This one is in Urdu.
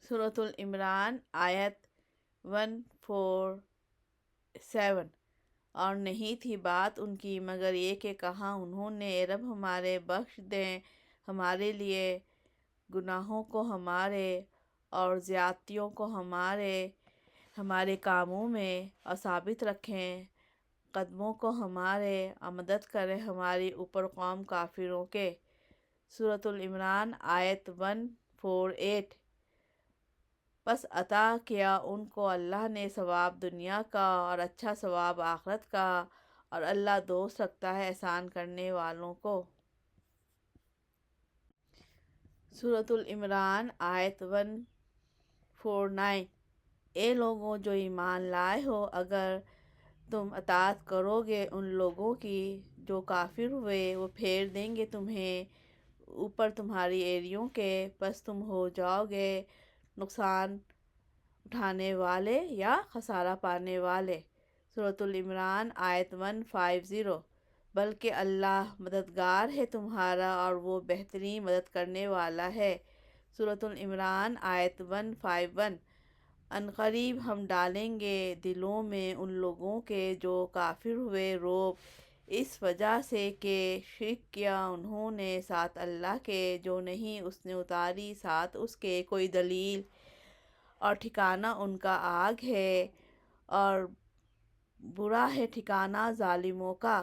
سورۃ العمران آیت 147۔ اور نہیں تھی بات ان کی مگر یہ کہ کہا انہوں نے اے رب ہمارے بخش دیں ہمارے لیے گناہوں کو ہمارے اور زیادتیوں کو ہمارے کاموں میں اور ثابت رکھیں قدموں کو ہمارے اور مدد کریں ہماری اوپر قوم کافروں کے۔ سورۃ العمران آیت 148۔ پس عطا کیا ان کو اللہ نے ثواب دنیا کا اور اچھا ثواب آخرت کا، اور اللہ دوست رکھتا ہے احسان کرنے والوں کو۔ سورۃ العمران آیت 149۔ اے لوگوں جو ایمان لائے ہو، اگر تم اطاعت کرو گے ان لوگوں کی جو کافر ہوئے، وہ پھیر دیں گے تمہیں اوپر تمہاری ایڑیوں کے، پس تم ہو جاؤ گے نقصان اٹھانے والے یا خسارہ پانے والے۔ سورۃ العمران آیت 150۔ بلکہ اللہ مددگار ہے تمہارا اور وہ بہترین مدد کرنے والا ہے۔ سورۃ العمران آیت 151۔ عنقریب ہم ڈالیں گے دلوں میں ان لوگوں کے جو کافر ہوئے رعب، اس وجہ سے کہ شرک کیا انہوں نے ساتھ اللہ کے، جو نہیں اس نے اتاری ساتھ اس کے کوئی دلیل، اور ٹھکانہ ان کا آگ ہے اور برا ہے ٹھکانہ ظالموں کا۔